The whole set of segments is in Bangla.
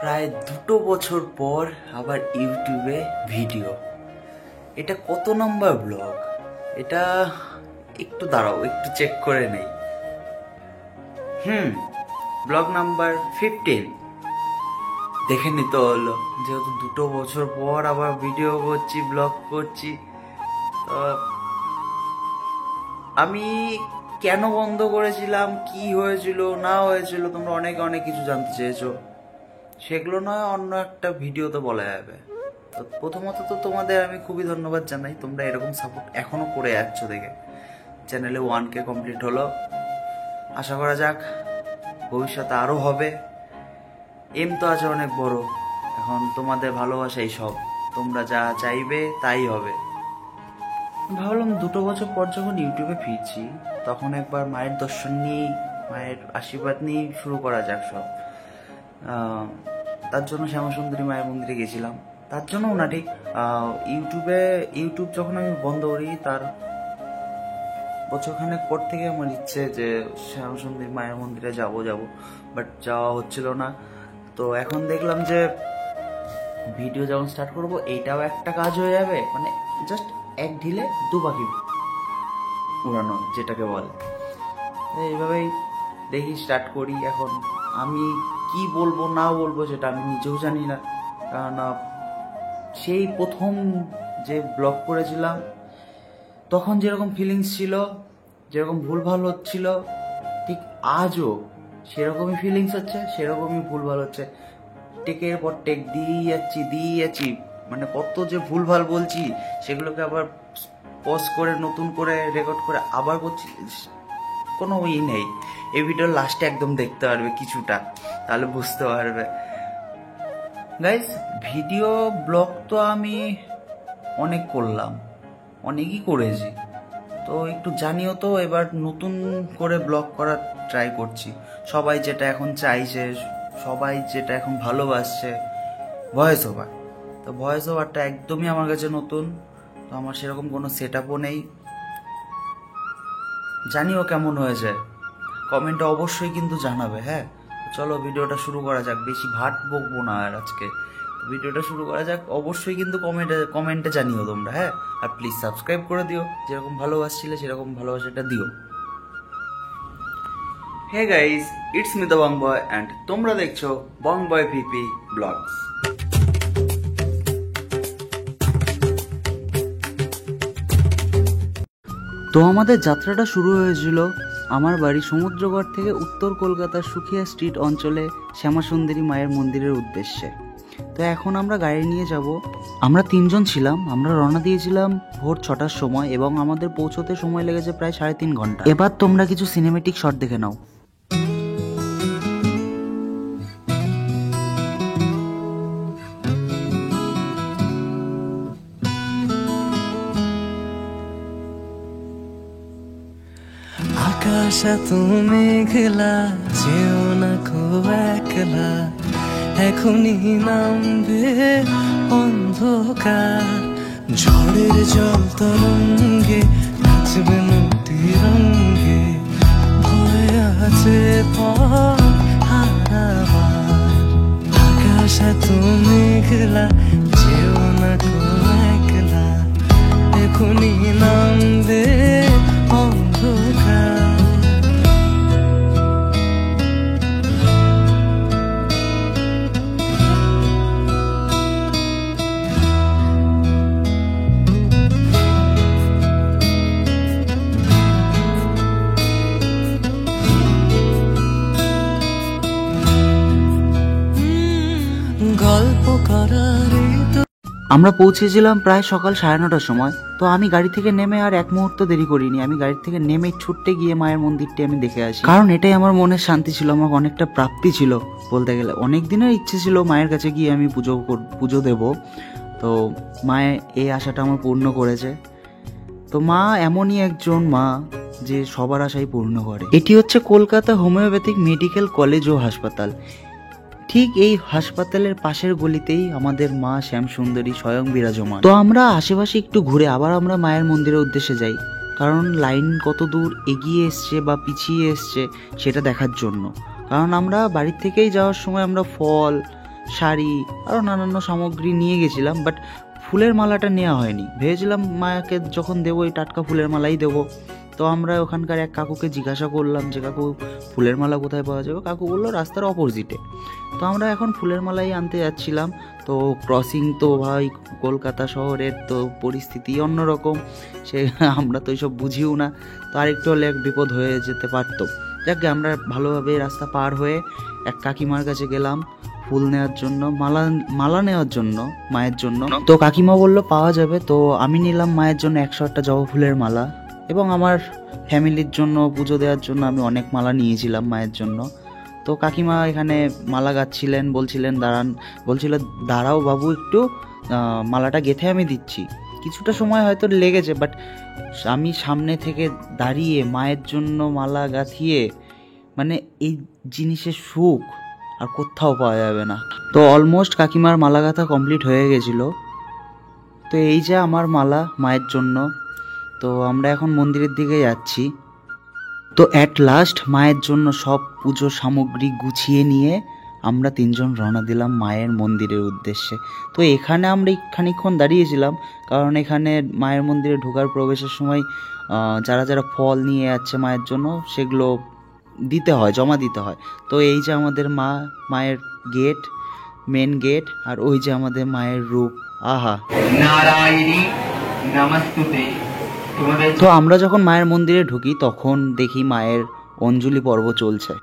প্রায় 2 বছর পর আবার ইউটিউবে ভিডিও। এটা কত নম্বর ব্লগ? এটা একটু দাঁড়াও, একটু চেক করে নেই। Blog number 15। দেখে নিতে হলো, যেহেতু 2 বছর পর আবার ভিডিও করছি, ব্লগ করছি। আমি কেন বন্ধ করেছিলাম, কি হয়েছিল না হয়েছিল, তোমরা অনেক কিছু জানতে চেয়েছো। সেগুলো নয়, অন্য একটা ভিডিওতে বলা যাবে। তো প্রথমত তো তোমাদের আমি খুবই ধন্যবাদ জানাই, তোমরা এরকম সাপোর্ট এখনো করে যাচ্ছ দেখে। চ্যানেলে 1K কমপ্লিট হলো, আশা করা যাক ভবিষ্যতে আরও হবে। এম তো আছে অনেক বড়, এখন তোমাদের ভালোবাসাই সব। তোমরা যা চাইবে তাই হবে। ভাবলাম 2 বছর পর যখন ইউটিউবে ফিরছি, তখন একবার মায়ের দর্শন নিয়ে, মায়ের আশীর্বাদ নিয়ে শুরু করা যাক সব। তার জন্য শ্যামাসুন্দরী মায়ের মন্দিরে গেছিলাম। তার জন্যও না, ঠিক ইউটিউব যখন আমি বন্ধ করি, তার বছরখানেক পর থেকে আমার ইচ্ছে যে শ্যামাসুন্দরী মায়ের মন্দিরে যাব, বাট যাওয়া হচ্ছিল না। তো এখন দেখলাম যে ভিডিও যখন স্টার্ট করবো, এইটাও একটা কাজ হয়ে যাবে, মানে জাস্ট এক ঢিলে 2 পাখি উড়ানো যেটাকে বলে। এইভাবেই দেখি স্টার্ট করি। এখন আমি কি বলবো না বলবো সেটা আমি নিজেও জানি না, কারণ সেই প্রথম যে ব্লগ করেছিলাম তখন যেরকম ফিলিংস ছিল, যেরকম ভুলভাল হচ্ছিল, ঠিক আজও সেরকমই ফিলিংস হচ্ছে, সেরকমই ভুলভাল হচ্ছে। টেকের পর টেক দিয়ে যাচ্ছি, মানে কত যে ভুলভাল বলছি, সেগুলোকে আবার পজ করে নতুন করে রেকর্ড করে আবার করছি। কোনো নেই। এই ভিডিওর লাস্টে একদম দেখতে পারবে কিছুটা, তাহলে বুঝতে পারবে। গাইস, ভিডিও ব্লগ তো আমি অনেক করলাম, অনেকই করেছি, তো একটু জানিও তো। এবার নতুন করে ব্লগ করার ট্রাই করছি। সবাই যেটা এখন চাইছে, সবাই যেটা এখন ভালোবাসছে, ভয়েস ওভার। তো ভয়েস ওভারটা একদমই আমার কাছে নতুন, তো আমার সেরকম কোনো সেট আপও নেই। জানিও কেমন হয়েছে, কমেন্টে অবশ্যই কিন্তু জানাবে। হ্যাঁ, চলো ভিডিওটা শুরু করা যাক। বেশি ভাট বকবো না আর আজকে, ভিডিওটা শুরু করা যাক। অবশ্যই কিন্তু কমেন্টে জানিও তোমরা। হ্যাঁ, আর প্লিজ সাবস্ক্রাইব করে দিও, যেরকম ভালোবাসছিলে সেরকম ভালোবাসাটা দিও। Hey guys, it's me the Bong boy and তোমরা দেখছো বং বয় ভিপি ব্লগস। তো আমাদের যাত্রাটা শুরু হয়েছিল আমার বাড়ি সমুদ্রগড় থেকে উত্তর কলকাতার সুখিয়া স্ট্রিট অঞ্চলে শ্যামাসুন্দরী মায়ের মন্দিরের উদ্দেশ্যে। তো এখন আমরা গাড়ি নিয়ে যাব। আমরা 3 জন ছিলাম। আমরা রওনা দিয়েছিলাম ভোর 6টার সময় এবং আমাদের পৌঁছতে সময় লেগেছে প্রায় 3.5 ঘন্টা। এবার তোমরা কিছু সিনেমেটিক শট দেখে নাও। আকাশ এত মেঘলা, যেও না কো একলা, এখনই নামবে অন্ধকার। ঝড়ের জল তরঙ্গে নাচবে নদী রঙ্গে, ভয় আছে পথ হারাবার। আকাশ এত মেঘলা, যেও না কো একলা, এখনই নামবে অন্ধকার। গল্প করার আমরা পৌঁছেছিলাম প্রায় সকাল 9:30টার সময়। তো আমি গাড়ি থেকে নেমে আর এক মুহূর্ত দেরি করিনি। আমি গাড়ি থেকে নেমে ছুটতে গিয়ে মায়ের মন্দিরটি আমি দেখে আসি, কারণ এটাই আমার মনের শান্তি ছিল, আমার অনেকটা প্রাপ্তি ছিল বলতে গেলে। অনেক দিনের ইচ্ছে ছিল মায়ের কাছে গিয়ে আমি পুজো দেব। তো মায়ে এই আশাটা আমার পূর্ণ করেছে। তো মা এমনই একজন মা যে সবার আশাই পূর্ণ করে। এটি হচ্ছে কলকাতা হোমিওপ্যাথিক মেডিকেল কলেজ ও হাসপাতাল। ঠিক এই হাসপাতালের পাশের গলিতেই আমাদের মা শ্যামসুন্দরী স্বয়ং বিরাজমান। তো আমরা আশেপাশে একটু ঘুরে আবার আমরা মায়ের মন্দিরের উদ্দেশ্যে যাই, কারণ লাইন কত দূর এগিয়ে এসছে বা পিছিয়ে এসছে সেটা দেখার জন্য। কারণ আমরা বাড়ির থেকেই যাওয়ার সময় আমরা ফল, শাড়ি আরও নানান সামগ্রী নিয়ে গেছিলাম, বাট ফুলের মালাটা নেওয়া হয়নি। ভেবেছিলাম মাকে যখন দেবো এই টাটকা ফুলের মালাই দেবো। তো আমরা ওখানকার এক কাকুকে জিজ্ঞাসা করলাম যে কাকু ফুলের মালা কোথায় পাওয়া যাবে। কাকু বললো রাস্তার অপোজিটে। তো আমরা এখন ফুলের মালাই আনতে যাচ্ছিলাম। তো ক্রসিং তো ভাই কলকাতা শহরের তো পরিস্থিতি অন্যরকম, সে আমরা তো এইসব বুঝিও না। তো আরেকটু হলে এক বিপদ হয়ে যেতে পারতো। যাকে আমরা ভালোভাবে রাস্তা পার হয়ে এক কাকিমার কাছে গেলাম ফুল নেওয়ার জন্য, মালা নেওয়ার জন্য মায়ের জন্য। তো কাকিমা বললো পাওয়া যাবে। তো আমি নিলাম মায়ের জন্য 108টা জবা ফুলের মালা, এবং আমার ফ্যামিলির জন্য পুজো দেওয়ার জন্য আমি অনেক মালা নিয়েছিলাম মায়ের জন্য। তো কাকিমা এখানে মালা গাচ্ছিলেন, বলছিল দাঁড়াও বাবু একটু, মালাটা গেঁথে আমি দিচ্ছি। কিছুটা সময় হয়তো লেগেছে, বাট আমি সামনে থেকে দাঁড়িয়ে মায়ের জন্য মালা গাঁথিয়ে, মানে এই জিনিসের সুখ আর কোথাও পাওয়া যাবে না। তো অলমোস্ট কাকিমার মালা গাঁথা কমপ্লিট হয়ে গেছিলো। তো এই যে আমার মালা মায়ের জন্য। তো আমরা এখন মন্দিরের দিকে যাচ্ছি। তো অ্যাট লাস্ট মায়ের জন্য সব পুজোর সামগ্রী গুছিয়ে নিয়ে আমরা 3 জন রওনা দিলাম মায়ের মন্দিরের উদ্দেশ্যে। তো এখানে আমরা খানিকক্ষণ দাঁড়িয়েছিলাম, কারণ এখানে মায়ের মন্দিরে ঢোকার প্রবেশের সময় যারা যারা ফল নিয়ে যাচ্ছে মায়ের জন্য সেগুলো দিতে হয়, জমা দিতে হয়। তো এই যে আমাদের মায়ের গেট, মেন গেট, আর ওই যে আমাদের মায়ের রূপ, আহা নারায়ণী নমস্তুতে। তো আমরা যখন মায়ের মন্দিরে ঢুকি তখন দেখি মায়ের অঞ্জলি পর্ব চলছে।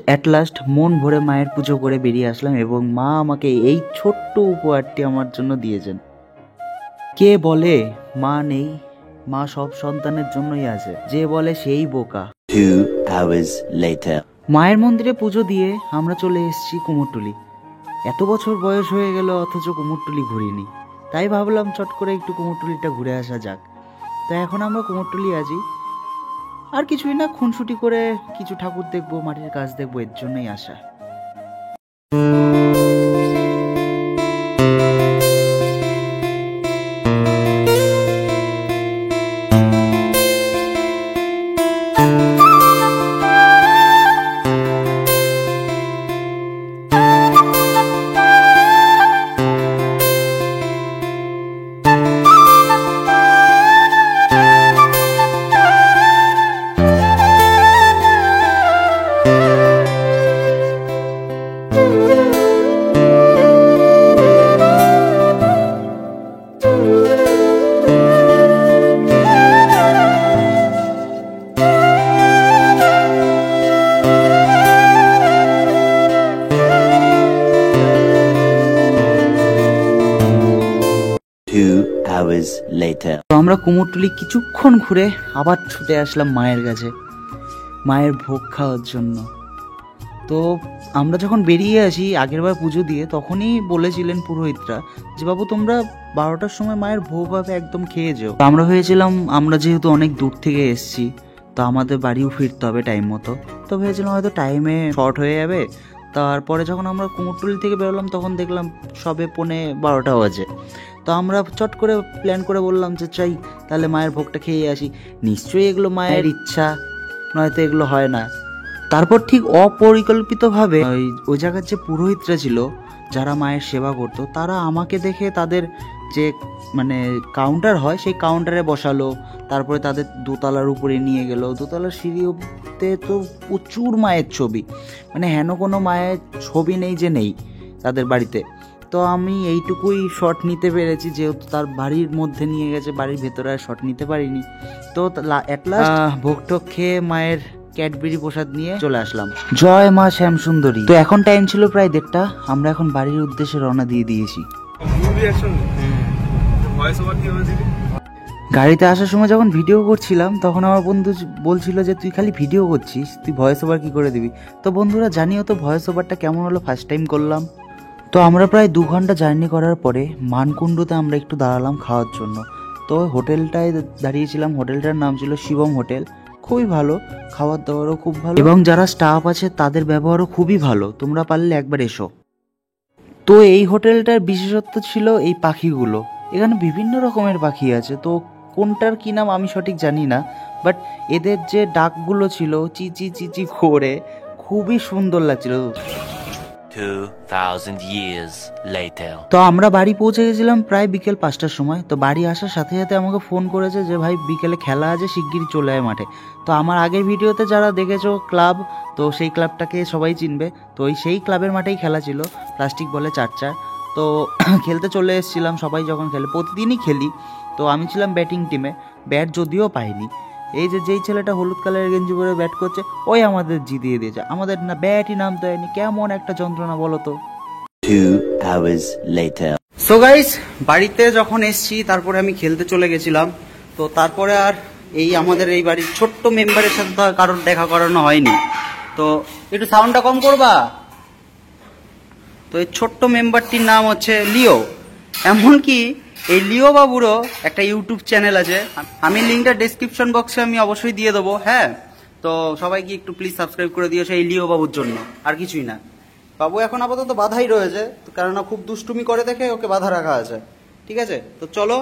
অ্যাট লাস্ট মন ভরে মায়ের পুজো করে বেরিয়ে আসলাম, এবং মা আমাকে এই ছোট্ট উপহারটি আমার জন্য দিয়েছেন। কে বলে মা নেই, মা সব সন্তানের জন্যই আছে, যে বলে সেই বোকা। 2 hours later. মায়ের মন্দিরে পুজো দিয়ে আমরা চলে এসেছি কুমোরটুলি। এত বছর বয়স হয়ে গেল অথচ কুমোরটুলি ঘুরিনি, তাই ভাবলাম চট করে একটু কুমোরটুলিটা ঘুরে আসা যাক। তো এখন আমরা কুমোরটুলি আছি, আর কিছুই না, খুনসুটি করে কিছু ঠাকুর দেখবো, মাটির কাজ দেখবো, এর জন্যই আসা। তো আমরা কুমোরটুলি কিছুক্ষণ ঘুরে আবার ছুটে আসলাম মায়ের কাছে, মায়ের ভোগ খাওয়ার জন্য। তো আমরা যখন বেরিয়ে আসি আগেরবার পুজো দিয়ে, তখনই বলেছিলেন পুরোহিতরা যে বাবু তোমরা 12টার সময় মায়ের ভোগ হবে, একদম খেয়ে যেও। আমরা ভেবেছিলাম আমরা যেহেতু অনেক দূর থেকে এসেছি, তো আমাদের বাড়িও ফিরতে হবে টাইম মতো, তো ভেবেছিলাম হয়তো টাইমে শর্ট হয়ে যাবে। তারপরে যখন আমরা কুমোরটুলি থেকে বেরোলাম তখন দেখলাম সবে 12:15 বাজে। তো আমরা চট করে প্ল্যান করে বললাম যে চাই তাহলে মায়ের ভোগটা খেয়ে আসি, নিশ্চয়ই এগুলো মায়ের ইচ্ছা, নয়তো এগুলো হয় না। তারপর ঠিক অপরিকল্পিতভাবে ওই জায়গার যে পুরোহিতরা ছিল যারা মায়ের সেবা করতো, তারা আমাকে দেখে তাদের যে মানে কাউন্টার হয় সেই কাউন্টারে বসালো, তারপরে তাদের দোতলার উপরে নিয়ে গেল। দোতলার সিঁড়িতে তো প্রচুর মায়ের ছবি, মানে হেন কোনো মায়ের ছবি নেই যে নেই তাদের বাড়িতে। তো আমি এইটুকুই শট নিতে পেরেছি, যেহেতু তার বাড়ির মধ্যে নিয়ে গেছে, বাড়ির ভেতরে আর শট নিতে পারিনি। তো অ্যাট লাস্ট ভোগটোগ খেয়ে মায়ের ক্যাডবেরি প্রসাদ নিয়ে চলে আসলাম। জয় মা শ্যাম সুন্দরী। তো এখন টাইম ছিল প্রায় 1:30, আমরা এখন বাড়ির উদ্দেশ্যে রওনা দিয়ে দিয়েছি। গাড়িতে আসার সময় যখন ভিডিও করছিলাম তখন আমার বন্ধু বলছিল যে তুই খালি ভিডিও করছিস, তুই ভয়েস ওভার কী করে দিবি। তো বন্ধুরা জানিও তো ভয়েস ওভারটা কেমন হলো, ফার্স্ট টাইম করলাম। তো আমরা প্রায় 2 ঘন্টা জার্নি করার পরে মানকুণ্ডুতে আমরা একটু দাঁড়ালাম খাওয়ার জন্য। তো হোটেলটায় দাঁড়িয়েছিলাম, হোটেলটার নাম ছিল শিবম হোটেল। খুবই ভালো, খাবার দাবারও খুব ভালো এবং যারা স্টাফ আছে তাদের ব্যবহারও খুবই ভালো। তোমরা পারলে একবার এসো। তো এই হোটেলটার বিশেষত্ব ছিল এই পাখিগুলো। এখানে বিভিন্ন রকমের পাখি আছে, তো কোনটার কী নাম আমি সঠিক জানি না, বাট এদের যে ডাকগুলো ছিল চিচি চিচি করে খুবই সুন্দর লাগছিল। 2000 years later. তো আমরা বাড়ি পৌঁছে গেছিলাম প্রায় বিকেল 5টার সময়। তো বাড়ি আসার সাথে সাথে আমাকে ফোন করেছে যে ভাই বিকেলে খেলা আছে, শিগগিরই চলে আয় মাঠে। তো আমার আগের ভিডিওতে যারা দেখেছো ক্লাব, তো সেই ক্লাবটাকে সবাই চিনবে। তো সেই ক্লাবের মাঠেই খেলা ছিল, প্লাস্টিক বলে 4-4। তো খেলতে চলে এসেছিলাম, সবাই যখন খেলে প্রতিদিনই খেলি। তো আমি ছিলাম ব্যাটিং টিমে, ব্যাট যদিও পাইনি। এই যে যেই ছেলেটা হলুদ কালারের গেঞ্জি পরে ব্যাট করছে ওই আমাদের জিতিয়ে দিয়েছে, আমাদের না ব্যাটই নামতে হয়নি। কেমন একটা যন্ত্রণা বলো তো। 2 hours later. সো গাইস, বাড়িতে যখন এসছি তারপরে আমি খেলতে চলে গেছিলাম। তো তারপরে আর এই আমাদের এই বাড়ির ছোট্ট মেম্বারের সাথে তো কারোর দেখা করানো হয়নি। তো একটু সাউন্ডটা কম করবা। তো এই ছোট্ট মেম্বারটির নাম হচ্ছে লিও। এমনকি এই লিও বাবুরও একটা ইউটিউব চ্যানেল আছে, আমি লিঙ্কটা ডেসক্রিপশন বক্সে আমি অবশ্যই দিয়ে দেবো। হ্যাঁ, তো সবাইকে একটু প্লিজ সাবস্ক্রাইব করে দিও সেই লিও বাবুর জন্য, আর কিছুই না। বাবু এখন আপাতত বাধাই রয়েছে, কেননা খুব দুষ্টুমি করে দেখে ওকে বাধা রাখা আছে। ঠিক আছে, তো চলো।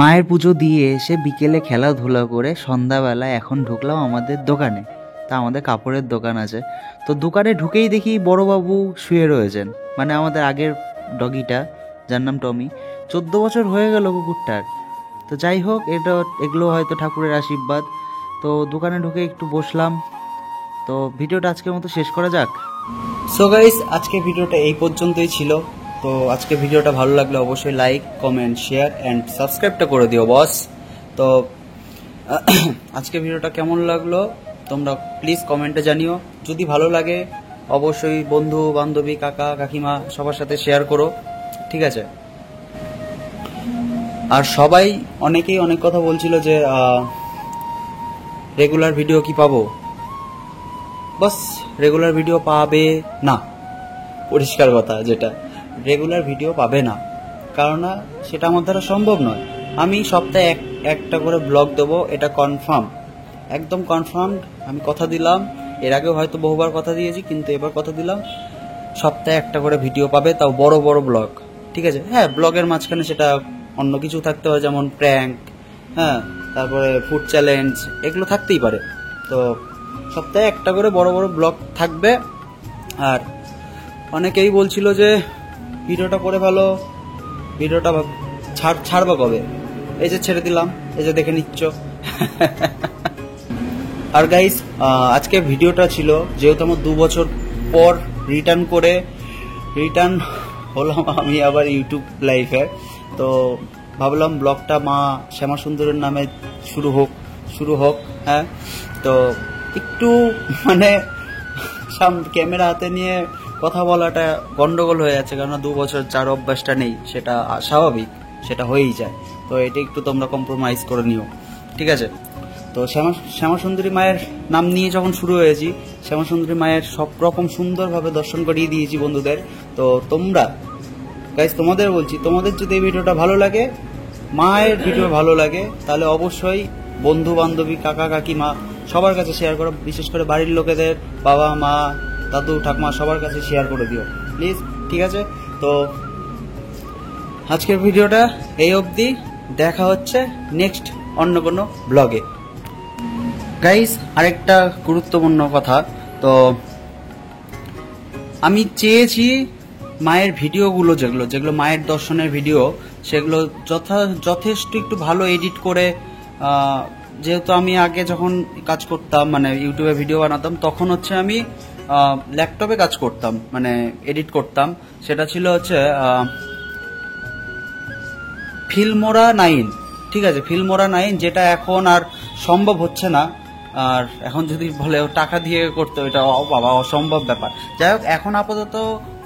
মায়ের পুজো দিয়ে এসে বিকেলে খেলাধুলা করে সন্ধ্যাবেলা এখন ঢুকলাম আমাদের দোকানে। তা আমাদের কাপড়ের দোকান আছে। তো দোকানে ঢুকেই দেখি বড়বাবু শুয়ে রয়েছেন, মানে আমাদের আগের ডগিটা যার নাম টমি। 14 বছর হয়ে গেল কুকুরটার। তো যাই হোক, এগুলো হয়তো ঠাকুরের আশীর্বাদ। তো দোকানে ঢুকে একটু বসলাম। তো ভিডিওটা আজকের মতো শেষ করা যাক। সো গাইস, আজকে ভিডিওটা এই পর্যন্তই ছিল। তো আজকে ভিডিওটা ভালো লাগলে অবশ্যই লাইক, কমেন্ট, শেয়ার অ্যান্ড সাবস্ক্রাইবটা করে দিও বস। তো আজকে ভিডিওটা কেমন লাগলো তোমরা প্লিজ কমেন্টে জানিও। যদি ভালো লাগে অবশ্যই বন্ধু বান্ধবী, কাকা কাকিমা সবার সাথে শেয়ার করো। ঠিক আছে। আর সবাই অনেকেই অনেক কথা বলছিল যে রেগুলার ভিডিও কি পাবো। বাস রেগুলার ভিডিও পাবে না, পরিষ্কার কথা যেটা, রেগুলার ভিডিও পাবে না, কারণ সেটা আমার দ্বারা সম্ভব নয়। আমি সপ্তাহে একটা করে ব্লগ দেবো, এটা কনফার্ম, একদম কনফার্ম। আমি কথা দিলাম, এর আগেও হয়তো বহুবার কথা দিয়েছি, কিন্তু এবার কথা দিলাম সপ্তাহে একটা করে ভিডিও পাবে, তাও বড় বড় ব্লগ। ঠিক আছে। হ্যাঁ, ব্লগের মাঝখানে সেটা অন্য কিছু থাকতে হয়, যেমন প্র্যাঙ্ক, হ্যাঁ, তারপরে ফুড চ্যালেঞ্জ, এগুলো থাকতেই পারে। তো সপ্তাহে একটা করে বড় বড় ব্লগ থাকবে। আর অনেকেই বলছিল যে ভিডিওটা করে ভালো, ভিডিওটা ছাড়বা কবে। এই যে ছেড়ে দিলাম, এই যে দেখে নিচ্ছ। আর গাইস, আজকে ভিডিওটা ছিল যেহেতু আমার 2 বছর পর রিটার্ন হলাম আমি আবার ইউটিউব লাইফে। তো ভাবলাম ব্লগটা মা শ্যামা সুন্দরের নামে শুরু হোক। হ্যাঁ, তো একটু মানে ক্যামেরা হাতে নিয়ে কথা বলাটা গন্ডগোল হয়ে যাচ্ছে, কারণ 2 বছর যার অভ্যাসটা নেই সেটা স্বাভাবিক, সেটা হয়েই যায়। তো এটা একটু তোমরা কম্প্রোমাইজ করে নিও। ঠিক আছে। তো শ্যামা সুন্দরী মায়ের নাম নিয়ে যখন শুরু হয়েছি, শ্যামা সুন্দরী মায়ের সব রকম সুন্দরভাবে দর্শন করিয়ে দিয়েছি বন্ধুদের। তো তোমরা গাইস, তোমাদের বলছি, তোমাদের যদি এই ভিডিওটা ভালো লাগে, মায়ের ভিডিও ভালো লাগে, তাহলে অবশ্যই বন্ধু বান্ধবী, কাকা কাকিমা সবার কাছে শেয়ার করো। বিশেষ করে বাড়ির লোকেদের, বাবা মা, দাদু ঠাকুমা সবার কাছে শেয়ার করে দিও প্লিজ। ঠিক আছে। তো আজকের ভিডিওটা এই অবধি, দেখা হচ্ছে নেক্সট অন্য কোনো ব্লগে। গাইস, আরেকটা গুরুত্বপূর্ণ কথা, তো আমি চেয়েছি মায়ের ভিডিওগুলো যেগুলো মায়ের দর্শনের ভিডিও, সেগুলো যথেষ্ট একটু ভালো এডিট করে, যেহেতু আমি আগে যখন কাজ করতাম, মানে ইউটিউবে ভিডিও বানাতাম, তখন হচ্ছে আমি ল্যাপটপে কাজ করতাম, মানে এডিট করতাম। সেটা ছিল হচ্ছে ফিল্মোরা 9। ঠিক আছে, ফিল্মোরা 9, যেটা এখন আর সম্ভব হচ্ছে না। আর এখন যদি বলে টাকা দিয়ে করতে, এটা বাবা অসম্ভব ব্যাপার। যাই হোক, এখন আপাতত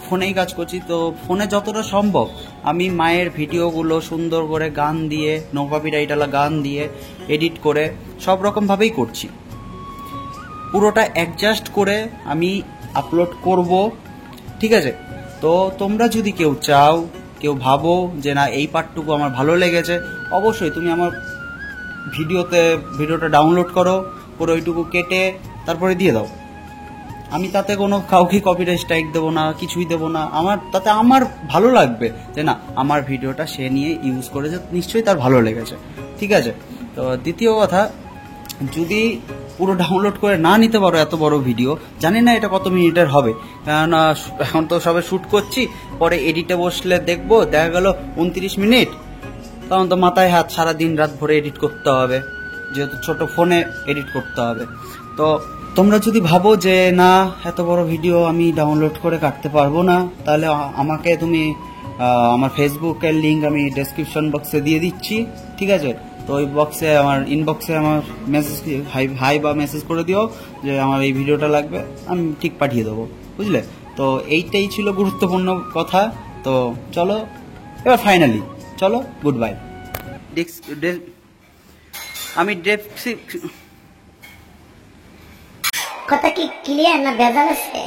ফোনেই কাজ করছি। তো ফোনে যতটা সম্ভব আমি মায়ের ভিডিওগুলো সুন্দর করে গান দিয়ে, নো কপিরাইটওয়ালা গান দিয়ে এডিট করে সব রকমভাবেই করছি। পুরোটা অ্যাডজাস্ট করে আমি আপলোড করব, ঠিক আছে? তো তোমরা যদি কেউ চাও, কেউ ভাবো যে না এই পার্টটুকু আমার ভালো লেগেছে, অবশ্যই তুমি আমার ভিডিওটা ডাউনলোড করো, পুরো ওইটুকু কেটে তারপরে দিয়ে দাও। আমি তাতে কোনো কাউকে কপিরাইট স্ট্রাইক দেবো না, কিছুই দেবো না। তাতে আমার ভালো লাগবে যে না আমার ভিডিওটা সে নিয়ে ইউজ করেছে, নিশ্চয়ই তার ভালো লেগেছে, ঠিক আছে? তো দ্বিতীয় কথা, যদি পুরো ডাউনলোড করে না নিতে পারো এত বড় ভিডিও, জানি না এটা কত মিনিটের হবে, কেননা এখন তো সবে শ্যুট করছি, পরে এডিটে বসলে দেখা গেল 29 মিনিট, তখন তো মাথায় হাত, সারা দিন রাত ভরে এডিট করতে হবে, যেহেতু ছোট ফোনে এডিট করতে হবে। তো তোমরা যদি ভাবো যে না এত বড় ভিডিও আমি ডাউনলোড করে কাটতে পারবো না, তাহলে আমাকে তুমি আমার ফেসবুকের লিঙ্ক আমি ডেসক্রিপশন বক্সে দিয়ে দিচ্ছি, ঠিক আছে? তো ওই বক্সে, আমার ইনবক্সে আমার মেসেজ হাই বা মেসেজ করে দিও যে আমার এই ভিডিওটা লাগবে, আমি ঠিক পাঠিয়ে দেবো, বুঝলে? তো এইটাই ছিল গুরুত্বপূর্ণ কথা। তো চলো এবার ফাইনালি চলো, গুড বাই। আমি কথা কি ক্লিয়ার না ভেজাল আছে?